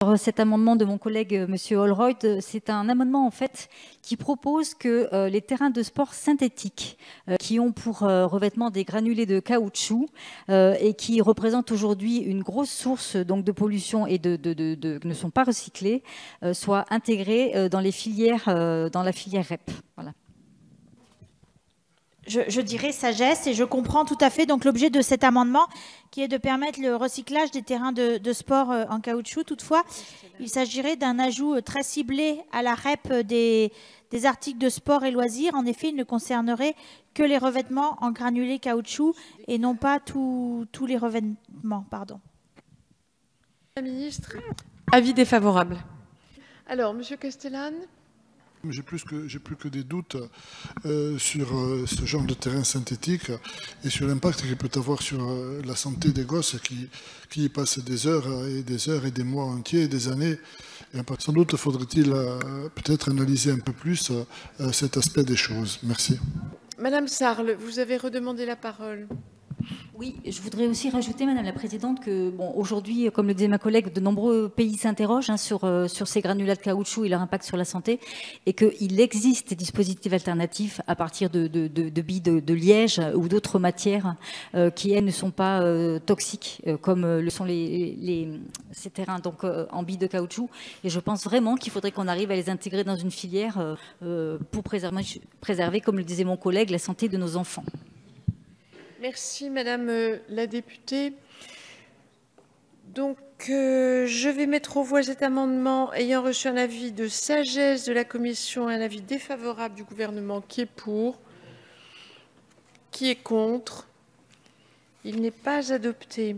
Alors, cet amendement de mon collègue Monsieur Holroyd, c'est un amendement en fait qui propose que les terrains de sport synthétiques qui ont pour revêtement des granulés de caoutchouc et qui représentent aujourd'hui une grosse source donc de pollution et ne sont pas recyclés soient intégrés dans les filières dans la filière REP. Voilà. Je dirais sagesse et je comprends tout à fait donc l'objet de cet amendement qui est de permettre le recyclage des terrains de sport en caoutchouc. Toutefois, il s'agirait d'un ajout très ciblé à la REP des articles de sport et loisirs. En effet, il ne concernerait que les revêtements en granulés caoutchouc et non pas tous les revêtements. Pardon. La ministre. Avis défavorable. Alors, Monsieur Castellane. J'ai plus que des doutes sur ce genre de terrain synthétique et sur l'impact qu'il peut avoir sur la santé des gosses qui y passent des heures et des mois entiers et des années. Et sans doute faudrait-il peut-être analyser un peu plus cet aspect des choses. Merci. Madame Sarle, vous avez redemandé la parole. Oui, je voudrais aussi rajouter, Madame la Présidente, que bon, aujourd'hui, comme le disait ma collègue, de nombreux pays s'interrogent sur ces granulats de caoutchouc et leur impact sur la santé, et qu'il existe des dispositifs alternatifs à partir de billes de liège ou d'autres matières qui, elles, ne sont pas toxiques, comme le sont ces terrains donc, en billes de caoutchouc. Et je pense vraiment qu'il faudrait qu'on arrive à les intégrer dans une filière pour préserver, comme le disait mon collègue, la santé de nos enfants. Merci, Madame la députée. Donc, je vais mettre aux voix cet amendement ayant reçu un avis de sagesse de la commission et un avis défavorable du gouvernement. Qui est pour? Qui est contre? Il n'est pas adopté.